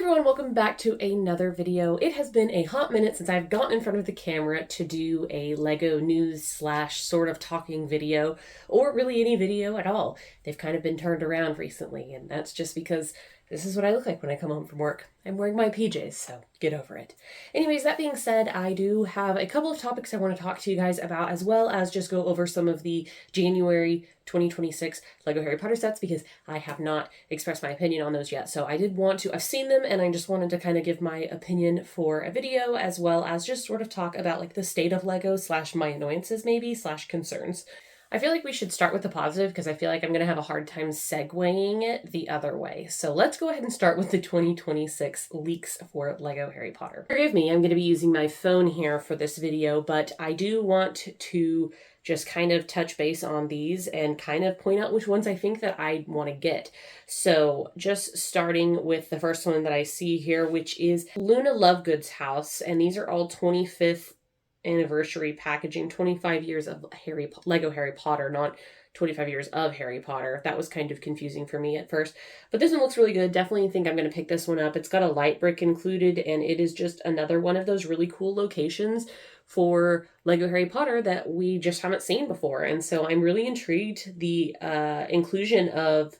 everyone, welcome back to another video. It has been a hot minute since I've gotten in front of the camera to do a Lego news slash sort of talking video, or really any video at all. They've kind of been turned around recently, and that's just because this is what I look like when I come home from work. I'm wearing my PJs, so get over it. Anyways, that being said, I do have a couple of topics I want to talk to you guys about, as well as just go over some of the January 2026 Lego Harry Potter sets, because I have not expressed my opinion on those yet. So I did want to, I've seen them and I just wanted to kind of give my opinion for a video, as well as just sort of talk about like the state of Lego slash my annoyances maybe slash concerns. I feel like we should start with the positive because I feel like I'm going to have a hard time segueing it the other way. So let's go ahead and start with the 2026 leaks for Lego Harry Potter. Forgive me, I'm going to be using my phone here for this video, but I do want to just kind of touch base on these and kind of point out which ones I think that I want to get. So just starting with the first one that I see here, which is Luna Lovegood's house. And these are all 25th anniversary packaging, 25 years of Lego Harry Potter, not 25 years of Harry Potter. That was kind of confusing for me at first, but this one looks really good. Definitely think I'm going to pick this one up. It's got a light brick included, and it is just another one of those really cool locations for Lego Harry Potter that we just haven't seen before. And so I'm really intrigued. The inclusion of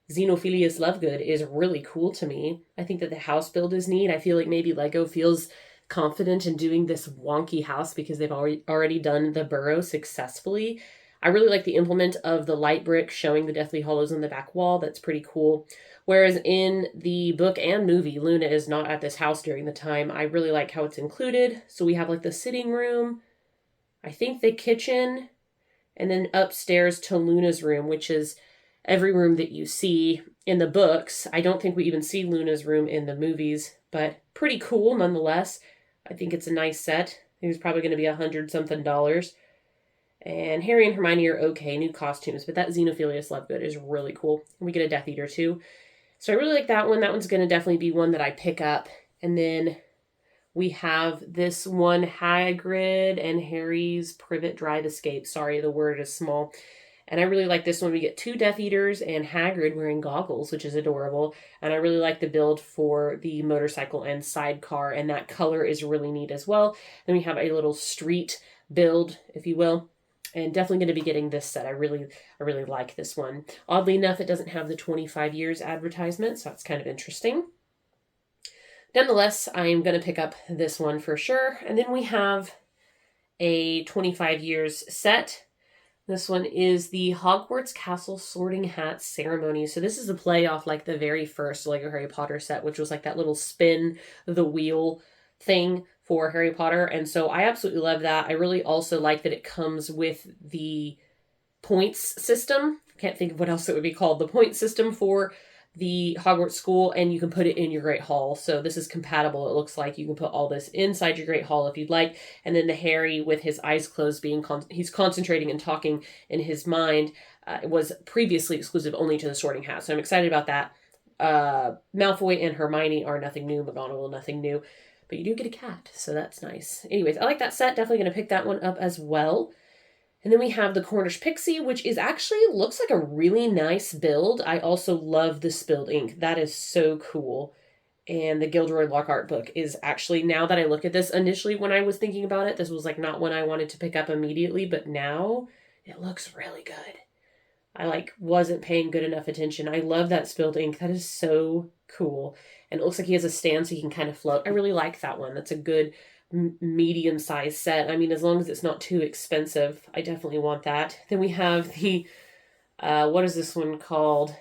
Xenophilius Lovegood is really cool to me. I think that the house build is neat. I feel like maybe Lego feels confident in doing this wonky house because they've already done the burrow successfully. I really like the implement of the light brick showing the Deathly Hallows on the back wall. That's pretty cool. Whereas in the book and movie, Luna is not at this house during the time. I really like how it's included. So we have like the sitting room, I think the kitchen, and then upstairs to Luna's room, which is every room that you see in the books. I don't think we even see Luna's room in the movies, but pretty cool nonetheless. I think it's a nice set. It was probably going to be $100-something. And Harry and Hermione are okay, new costumes, but that Xenophilius Lovegood is really cool. We get a Death Eater too. So I really like that one. That one's going to definitely be one that I pick up. And then we have this one, Hagrid and Harry's Privet Drive Escape. Sorry, the word is small. And I really like this one. We get two Death Eaters and Hagrid wearing goggles, which is adorable. And I really like the build for the motorcycle and sidecar, and that color is really neat as well. Then we have a little street build, if you will. And definitely going to be getting this set. I really like this one. Oddly enough, it doesn't have the 25 years advertisement, so that's kind of interesting. Nonetheless, I'm going to pick up this one for sure. And then we have a 25 years set. This one is the Hogwarts Castle Sorting Hat Ceremony. So this is a play off like the very first Lego Harry Potter set, which was like that little spin the wheel thing for Harry Potter. And so I absolutely love that. I really also like that it comes with the points system. Can't think of what else it would be called. The point system for the Hogwarts school, and you can put it in your Great Hall. So this is compatible. It looks like you can put all this inside your Great Hall if you'd like. And then the Harry with his eyes closed he's concentrating and talking in his mind was previously exclusive only to the Sorting Hat. So I'm excited about that. Malfoy and Hermione are nothing new. McGonagall, nothing new. But you do get a cat, so that's nice. Anyways, I like that set. Definitely going to pick that one up as well. And then we have the Cornish Pixie, which is actually looks like a really nice build. I also love the spilled ink. That is so cool. And the Gilderoy Lockhart book is actually, now that I look at this, initially when I was thinking about it, this was like not one I wanted to pick up immediately, but now it looks really good. I wasn't paying good enough attention. I love that spilled ink. That is so cool. And it looks like he has a stand so he can kind of float. I really like that one. That's a good medium-sized set. I mean, as long as it's not too expensive, I definitely want that. Then we have the, what is this one called?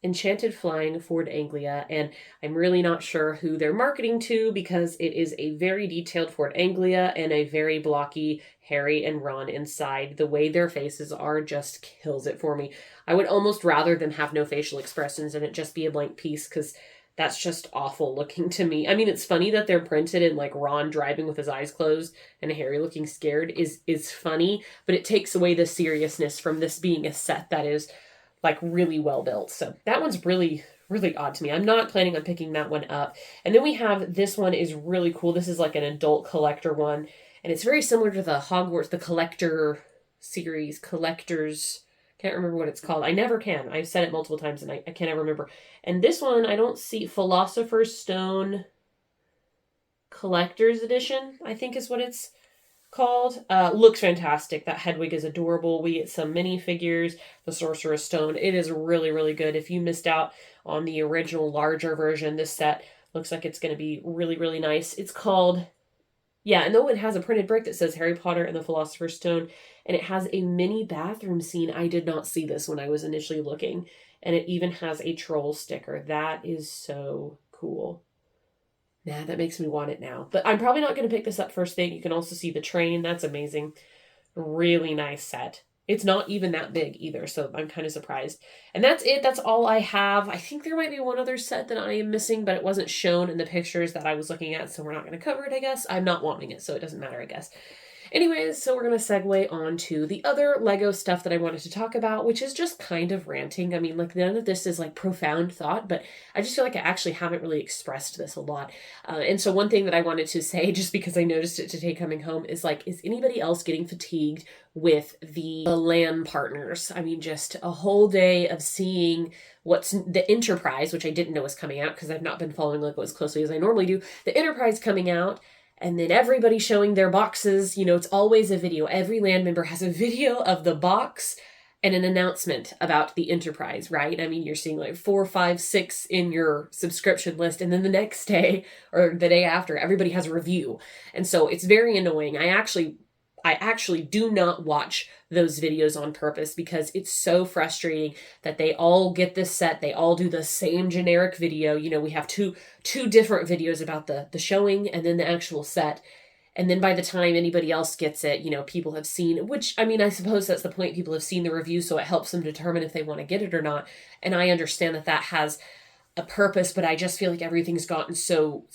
Enchanted Flying Ford Anglia, and I'm really not sure who they're marketing to because it is a very detailed Ford Anglia and a very blocky Harry and Ron inside. The way their faces are just kills it for me. I would almost rather them have no facial expressions and it just be a blank piece, because that's just awful looking to me. I mean, it's funny that they're printed in like Ron driving with his eyes closed and Harry looking scared is funny, but it takes away the seriousness from this being a set that is like really well built. So that one's really odd to me. I'm not planning on picking that one up. And then we have this one is really cool. This is like an adult collector one, and it's very similar to the Hogwarts, the collector series, collector's Can't remember what it's called. I never can. I've said it multiple times and I can't ever remember. And this one, I don't see. Philosopher's Stone Collector's Edition, I think is what it's called. Looks fantastic. That Hedwig is adorable. We get some mini figures. The Sorcerer's Stone. It is really, really good. If you missed out on the original larger version, this set looks like it's going to be really, really nice. It's called, yeah, and though it has a printed brick that says Harry Potter and the Philosopher's Stone, and it has a mini bathroom scene. I did not see this when I was initially looking. And it even has a troll sticker. That is so cool. Nah, that makes me want it now. But I'm probably not going to pick this up first thing. You can also see the train. That's amazing. Really nice set. It's not even that big either, so I'm kind of surprised. And that's it. That's all I have. I think there might be one other set that I am missing, but it wasn't shown in the pictures that I was looking at, so we're not going to cover it, I guess. I'm not wanting it, so it doesn't matter, I guess. Anyways, so we're going to segue on to the other Lego stuff that I wanted to talk about, which is just kind of ranting. I mean, like, none of this is, like, profound thought, but I just feel like I actually haven't really expressed this a lot. And so one thing that I wanted to say, just because I noticed it today coming home, is, like, is anybody else getting fatigued with the LAN partners? I mean, just a whole day of seeing what's the Enterprise, which I didn't know was coming out because I've not been following Lego as closely as I normally do. The Enterprise coming out, and then everybody showing their boxes. You know, it's always a video. Every LAN member has a video of the box and an announcement about the Enterprise, right? I mean, you're seeing like 4, 5, 6 in your subscription list. And then the next day or the day after, everybody has a review. And so it's very annoying. I actually do not watch those videos on purpose because it's so frustrating that they all get this set. They all do the same generic video. You know, we have two different videos about the showing and then the actual set. And then by the time anybody else gets it, you know, people have seen, which, I mean, I suppose that's the point. People have seen the review, so it helps them determine if they want to get it or not. And I understand that that has a purpose, but I just feel like everything's gotten so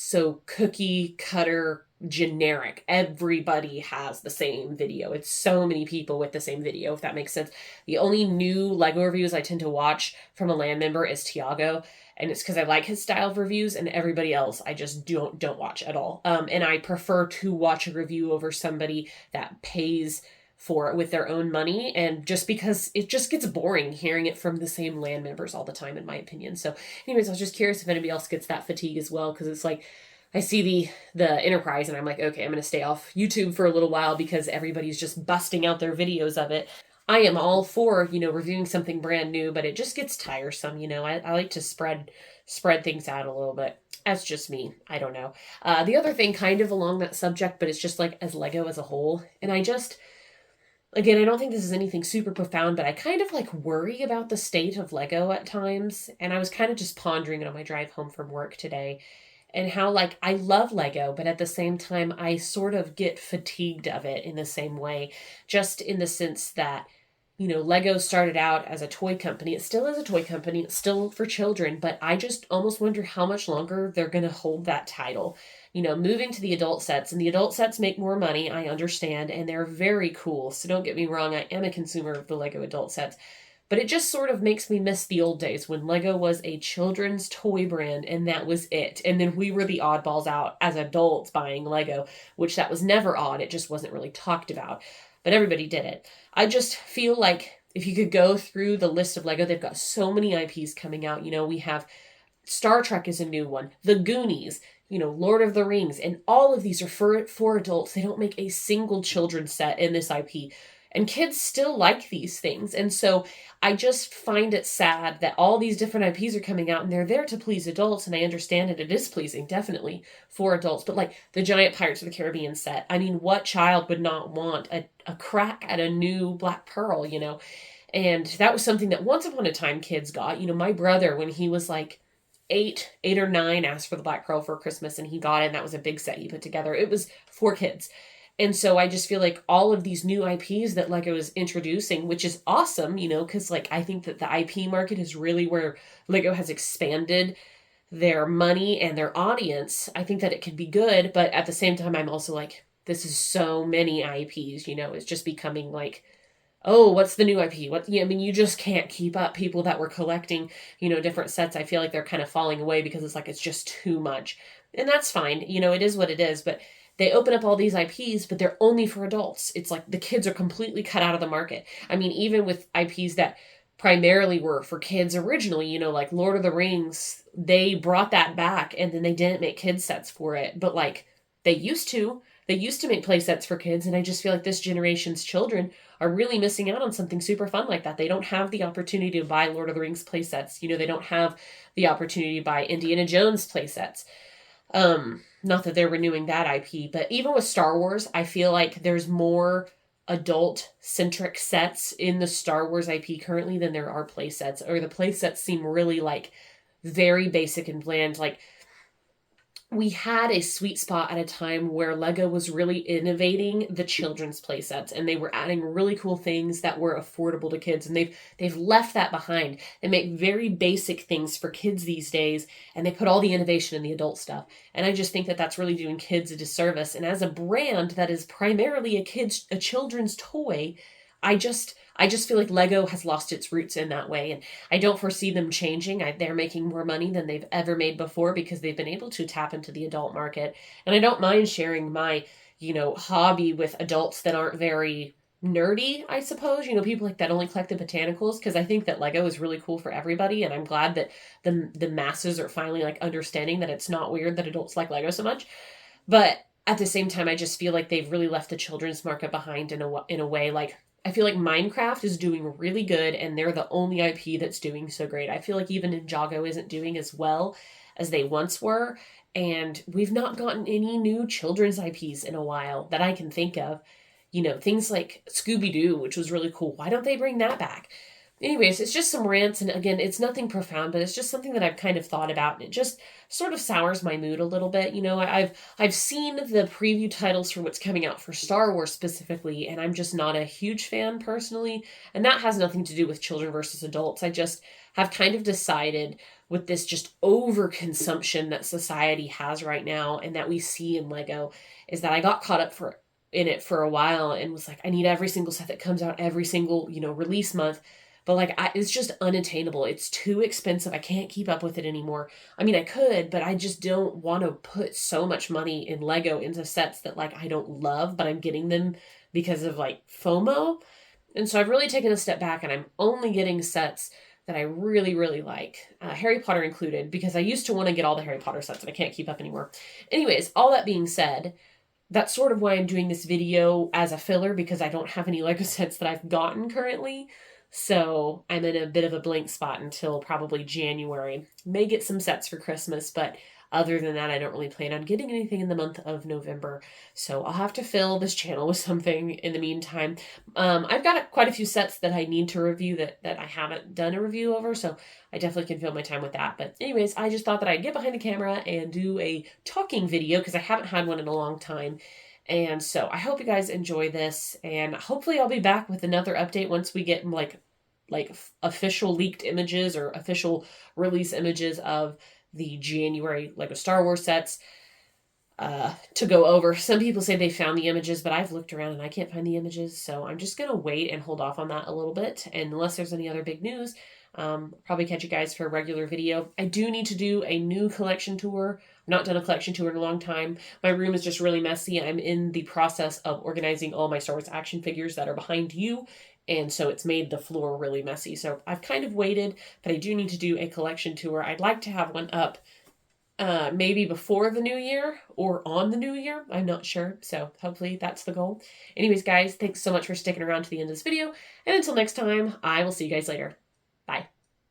cookie cutter generic. Everybody has the same video. It's so many people with the same video, if that makes sense. The only new Lego reviews I tend to watch from a LAN member is Tiago, and it's because I like his style of reviews, and everybody else I just don't watch at all. And I prefer to watch a review over somebody that pays for it with their own money, and just because it just gets boring hearing it from the same LAN members all the time, in my opinion. So anyways, I was just curious if anybody else gets that fatigue as well, because it's like I see the Enterprise and I'm like, okay, I'm going to stay off YouTube for a little while because everybody's just busting out their videos of it. I am all for, you know, reviewing something brand new, but it just gets tiresome, you know. I like to spread things out a little bit. That's just me. I don't know. The other thing kind of along that subject, but it's just like as Lego as a whole. And again, I don't think this is anything super profound, but I kind of like worry about the state of Lego at times. And I was kind of just pondering it on my drive home from work today. And how, like, I love Lego, but at the same time, I sort of get fatigued of it in the same way, just in the sense that, you know, Lego started out as a toy company. It still is a toy company. It's still for children, but I just almost wonder how much longer they're going to hold that title. You know, moving to the adult sets, and the adult sets make more money, I understand, and they're very cool. So don't get me wrong, I am a consumer of the Lego adult sets. But it just sort of makes me miss the old days when Lego was a children's toy brand and that was it. And then we were the oddballs out as adults buying Lego, which that was never odd. It just wasn't really talked about. But everybody did it. I just feel like if you could go through the list of Lego, they've got so many IPs coming out. You know, we have Star Trek is a new one, The Goonies, you know, Lord of the Rings, and all of these are for adults. They don't make a single children's set in this IP. And kids still like these things. And so I just find it sad that all these different IPs are coming out and they're there to please adults. And I understand it. It is pleasing, definitely, for adults. But like the giant Pirates of the Caribbean set, I mean, what child would not want a crack at a new Black Pearl, you know? And that was something that once upon a time kids got. You know, my brother, when he was like 8 or 9, asked for the Black Pearl for Christmas and he got it. And that was a big set he put together. It was for kids. And so I just feel like all of these new IPs that Lego is introducing, which is awesome, you know, because like I think that the IP market is really where Lego has expanded their money and their audience. I think that it could be good, but at the same time, I'm also like, this is so many IPs, you know, it's just becoming like, oh, what's the new IP? What, yeah, I mean, you just can't keep up. People that were collecting, you know, different sets, I feel like they're kind of falling away because it's like, it's just too much. And that's fine. You know, it is what it is, but they open up all these IPs, but they're only for adults. It's like the kids are completely cut out of the market. I mean, even with IPs that primarily were for kids originally, you know, like Lord of the Rings, they brought that back and then they didn't make kids sets for it. But like they used to. They used to make play sets for kids, and I just feel like this generation's children are really missing out on something super fun like that. They don't have the opportunity to buy Lord of the Rings play sets. You know, they don't have the opportunity to buy Indiana Jones play sets. Not that they're renewing that IP, but even with Star Wars, I feel like there's more adult centric sets in the Star Wars IP currently than there are play sets, or the play sets seem really like very basic and bland. Like we had a sweet spot at a time where Lego was really innovating the children's play sets, and they were adding really cool things that were affordable to kids, and they've left that behind. They make very basic things for kids these days, and they put all the innovation in the adult stuff. And I just think that that's really doing kids a disservice. And as a brand that is primarily a children's toy, I just feel like Lego has lost its roots in that way, and I don't foresee them changing. They're making more money than they've ever made before because they've been able to tap into the adult market. And I don't mind sharing my, you know, hobby with adults that aren't very nerdy, I suppose. You know, people like that only collect the botanicals, because I think that Lego is really cool for everybody, and I'm glad that the masses are finally like understanding that it's not weird that adults like Lego so much. But at the same time, I just feel like they've really left the children's market behind in a way. Like I feel like Minecraft is doing really good, and they're the only IP that's doing so great. I feel like even Ninjago isn't doing as well as they once were, and we've not gotten any new children's IPs in a while that I can think of. You know, things like Scooby-Doo, which was really cool. Why don't they bring that back? Anyways, it's just some rants, and again, it's nothing profound, but it's just something that I've kind of thought about, and it just sort of sours my mood a little bit. You know, I've seen the preview titles for what's coming out for Star Wars specifically, and I'm just not a huge fan personally, and that has nothing to do with children versus adults. I just have kind of decided with this just overconsumption that society has right now and that we see in Lego, is that I got caught up in it for a while and was like, I need every single set that comes out every single, you know, release month. But like, it's just unattainable. It's too expensive. I can't keep up with it anymore. I mean, I could, but I just don't want to put so much money in Lego into sets that like I don't love, but I'm getting them because of like FOMO. And so I've really taken a step back, and I'm only getting sets that I really, really like, Harry Potter included, because I used to want to get all the Harry Potter sets and I can't keep up anymore. Anyways, all that being said, that's sort of why I'm doing this video as a filler, because I don't have any Lego sets that I've gotten currently. So I'm in a bit of a blank spot until probably January. May get some sets for Christmas, but other than that, I don't really plan on getting anything in the month of November. So I'll have to fill this channel with something in the meantime. I've got quite a few sets that I need to review that I haven't done a review over, so I definitely can fill my time with that. But anyways, I just thought that I'd get behind the camera and do a talking video because I haven't had one in a long time. And so I hope you guys enjoy this, and hopefully I'll be back with another update once we get like official leaked images or official release images of the January Lego Star Wars sets to go over. Some people say they found the images, but I've looked around and I can't find the images, so I'm just gonna wait and hold off on that a little bit. And unless there's any other big news, probably catch you guys for a regular video. I do need to do a new collection tour. I've not done a collection tour in a long time. My room is just really messy. I'm in the process of organizing all my Star Wars action figures that are behind you, and so it's made the floor really messy. So I've kind of waited, but I do need to do a collection tour. I'd like to have one up maybe before the new year or on the new year. I'm not sure. So hopefully that's the goal. Anyways, guys, thanks so much for sticking around to the end of this video. And until next time, I will see you guys later. Bye.